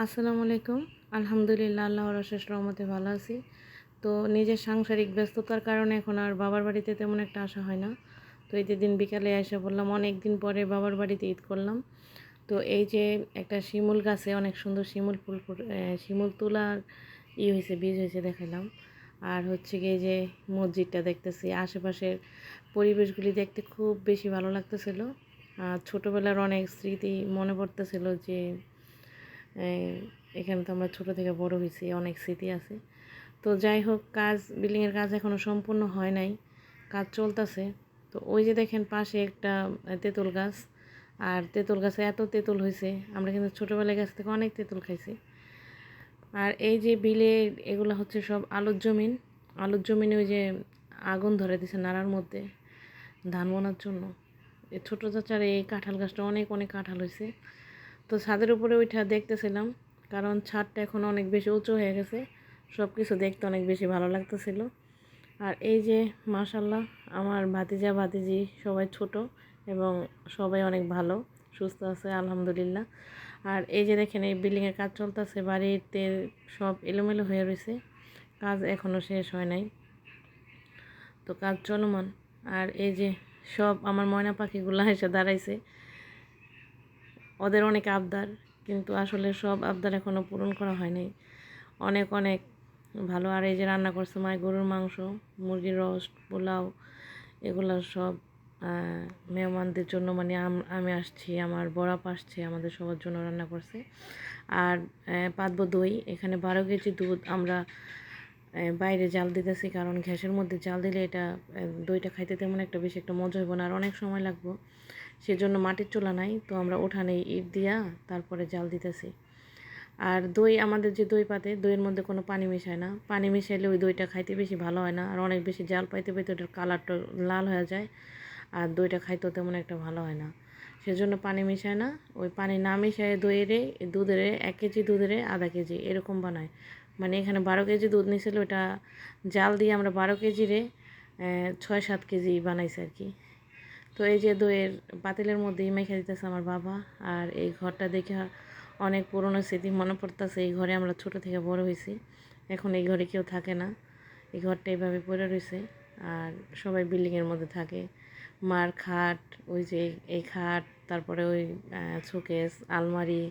আসসালামু আলাইকুম। আলহামদুলিল্লাহ, আল্লাহর অশেষ রহমতে ভালো আছি। তো নিজের সাংসারিক ব্যস্ততার কারণে এখন আর বাবার বাড়িতে তেমন একটা আসা হয় না। তো ঈদের দিন বিকালে এসে বললাম, অনেক দিন পরে বাবার বাড়িতে ঈদ করলাম। তো এই যে একটা শিমুল গাছে অনেক সুন্দর শিমুল ফুল শিমুল তোলার হয়েছে, বীজ হয়েছে দেখালাম। আর হচ্ছে গিয়ে যে মসজিদটা দেখতেছি, আশেপাশের পরিবেশগুলি দেখতে খুব বেশি ভালো লাগতেছিল। ছোটোবেলার অনেক স্মৃতি মনে পড়তেছিল যে এখানে তো আমরা ছোটো থেকে বড় হয়েছি, অনেক স্মৃতি আছে। তো যাই হোক, বিল্ডিংয়ের কাজ এখনও সম্পূর্ণ হয় নাই, কাজ চলতেছে। তো ওই যে দেখেন পাশে একটা তেঁতুল গাছ, আর তেঁতুল গাছে এত তেঁতুল হয়েছে, আমরা কিন্তু ছোটোবেলায় গাছ থেকে অনেক তেঁতুল খাইছি। আর এই যে বিলে এগুলো হচ্ছে সব আলুর জমিন। আলুর জমিনে ওই যে আগুন ধরে দিছে নাড়ার মধ্যে ধান বোনার জন্য। এই ছোটো চাচার এই কাঁঠাল গাছটা অনেক অনেক কাঁঠাল হয়েছে। তো ছাদের উপরে ওইটা দেখতেছিলাম, কারণ ছাদটা এখন অনেক বেশি উঁচু হয়ে গেছে, সব কিছু দেখতে অনেক বেশি ভালো লাগতেছিল। আর এই যে মাশাল্লাহ, আমার ভাতিজা ভাতিজি সবাই ছোট এবং সবাই অনেক ভালো সুস্থ আছে আলহামদুলিল্লাহ। আর এই যে দেখেন, এই বিল্ডিংয়ের কাজ চলতেছে, বাড়িতে সব এলোমেলো হয়ে রয়েছে, কাজ এখনও শেষ হয় নাই, তো কাজ চলমান। আর এই যে সব আমার ময়না পাখিগুলো এসে দাঁড়াইছে, ওদের অনেক আবদার, কিন্তু আসলে সব আবদার এখনও পূরণ করা হয়নি। অনেক অনেক ভালো। আর এই যে রান্না করছে মায়ের গরুর মাংস, মুরগির রোস্ট, পোলাও, এগুলো সব মেহমানদের জন্য, মানে আমি আসছি, আমার বড়াপ আসছে, আমাদের সবার জন্য রান্না করছে। আর পাতবো দই, এখানে 12 কেজি দুধ আমরা বাইরে জাল দিতেছি, কারণ গ্যাসের মধ্যে জাল দিলে এটা দইটা খাইতে তেমন একটা বেশি একটা মজা হইব না, আর অনেক সময় লাগবো। সেজন্য মাটির চুলা নাই, তো আমরা উঠানে ইট দিয়া তারপরে জাল দিতেছি। আর দই, আমাদের যে দই পাতে, দইয়ের মধ্যে কোনো পানি মিশায় না, পানি মিশাইলে ওই দইটা খাইতে বেশি ভালো হয় না, আর অনেক বেশি জাল পাইতে পাইতে ওটার কালারটা লাল হয়ে যায়, আর দইটা খাইতেও তেমন একটা ভালো হয় না। সেজন্য পানি মিশায় না, ওই পানি না মিশায় দুধের 1 কেজি দুধের আধা কেজি এরকম বানায়। মানে এখানে 12 কেজি দুধ নিয়েছিল, ওটা জাল দিয়ে আমরা 12 কেজিরে 6-7 কেজি বানাইছি আর কি। তো এই যে দইয়ের পাতিলের মধ্যেই মেখে দিতেছে আমার বাবা। আর এই ঘরটা দেখে অনেক পুরনো স্মৃতি মনে পড়তেছে, এই ঘরে আমরা ছোট থেকে বড় হয়েছি, এখন এই ঘরে কেউ থাকে না, এই ঘরটা এইভাবে পড়ে রয়েছে। আর সবাই বিল্ডিংয়ের মধ্যে থাকে। মার খাট, ওই যে এই খাট, তারপরে ওই শোকেস, আলমারি,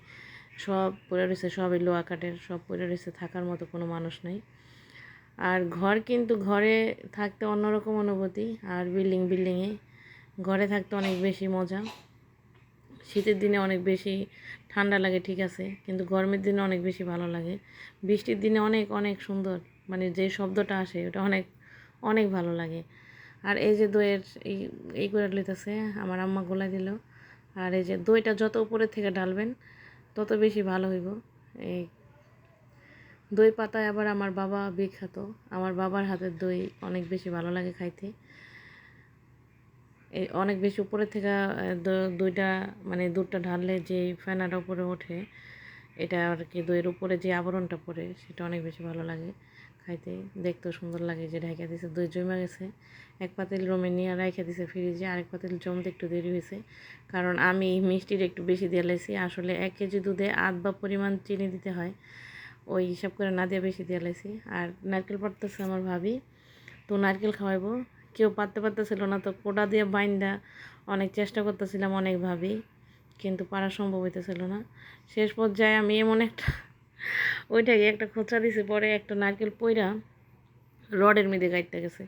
সব পড়ে রয়েছে, সবই লোহা কাঠের, সব পড়ে রয়েছে, থাকার মতো কোনো মানুষ নেই। আর ঘর, কিন্তু ঘরে থাকতে অন্যরকম অনুভূতি, আর বিল্ডিংয়ে ঘরে থাকতে অনেক বেশি মজা। শীতের দিনে অনেক বেশি ঠান্ডা লাগে, ঠিক আছে, কিন্তু গরমের দিনে অনেক বেশি ভালো লাগে। বৃষ্টির দিনে অনেক অনেক সুন্দর, মানে যে শব্দটা আসে ওটা অনেক অনেক ভালো লাগে। আর এই যে দইয়ের এই করে লইতেছে, আমার আম্মা গোলা দিল। আর এই যে দইটা যত উপরে থেকে ঢালবেন তত বেশি ভালো হইব। এই দই পাতায় আবার আমার বাবা বিখ্যাত, আমার বাবার হাতের দই অনেক বেশি ভালো লাগে খাইতে। এই অনেক বেশি উপরে থেকে দইটা, মানে দুধটা ঢাললে যে ফেনাটা উপরে ওঠে, এটা আর কি দইয়ের উপরে যে আবরণটা পড়ে, সেটা অনেক বেশি ভালো লাগে খাইতে, দেখতেও সুন্দর লাগে। যে ঢাকা দিছে, দই জমে গেছে, এক পাতিল রুমে নিয়ে রেখে দিছে ফ্রিজে, আরেক পাতিল জমতে একটু দেরি হয়েছে, কারণ আমি মিষ্টির একটু বেশি দিয়ে লাইছি। আসলে 1 কেজি দুধে আধ বা পরিমাণ চিনি দিতে হয়, ওই হিসাব করে না দিয়ে বেশি দিয়ে লাইছি। আর নারকেল পাড়তেছে আমার ভাবি, তো নারকেল খাওয়াইবো, কেউ পারতেছিল না, তো কোটা দিয়ে বাইন্দা অনেক চেষ্টা করতেছিলাম অনেকভাবেই, কিন্তু পারা সম্ভব হইতেছিল না। শেষ পর্যায়ে আমি এমন একটা ওইটাকে একটা খোঁচা দিছি, পরে একটা নারকেল পইরা রডের মধ্যে গাইতে গেছে।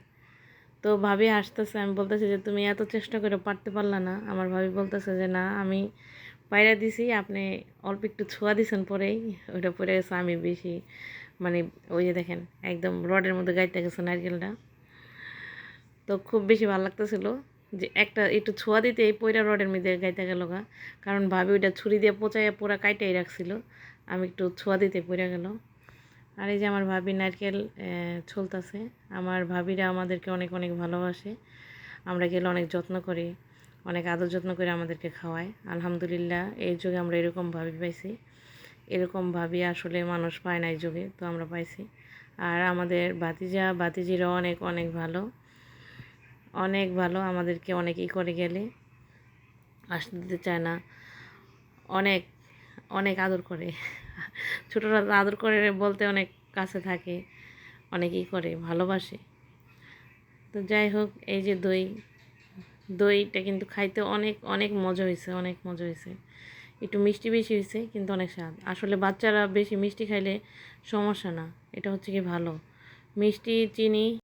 তো ভাবি হাসতেছে, আমি বলতেছি যে তুমি এত চেষ্টা করে পারতে পারলা না। আমার ভাবি বলতেছে যে না, আমি পায়রা দিছি, আপনি অল্প একটু ছোঁয়া দিছেন, পরেই ওইটা পড়ে গেছে। আমি বেশি, মানে ওই যে দেখেন একদম রডের মধ্যে গাইতে গেছে নারকেলটা। তো খুব বেশি ভালো লাগতেছিল যে একটা একটু ছোঁয়া দিতে এই পয়রা রডের মধ্যে গাইতে গেল গা, কারণ ভাবি ওইটা ছুরি দিয়ে পচাইয়া পুরা কাইটাই রাখছিল, আমি একটু ছোঁয়া দিতে পড়ে গেল। আর এই যে আমার ভাবি নারকেল ছলতাছে। আমার ভাবিরা আমাদেরকে অনেক অনেক ভালোবাসে, আমরা গেলে অনেক যত্ন করি, অনেক আদর যত্ন করে আমাদেরকে খাওয়ায়। আলহামদুলিল্লাহ, এই যুগে আমরা এরকম ভাবি পাইছি, এরকম ভাবি আসলে মানুষ পায় না এই যুগে, তো আমরা পাইছি। আর আমাদের ভাতিজা ভাতিজিরা অনেক অনেক ভালো, অনেক ভালো, আমাদেরকে অনেক করে গেলে আসতে দিতে চায় না, অনেক অনেক আদর করে। ছোটরা তো আদর করে বলতে অনেক কাছে থাকে, অনেকেই করে, ভালোবাসে। তো যাই হোক, এই যে দইটা কিন্তু খাইতে অনেক অনেক মজা হয়েছে, অনেক মজা হয়েছে। একটু মিষ্টি বেশি হয়েছে কিন্তু অনেক স্বাদ। আসলে বাচ্চারা বেশি মিষ্টি খাইলে সমস্যা না, এটা হচ্ছে কি ভালো। মিষ্টি, চিনি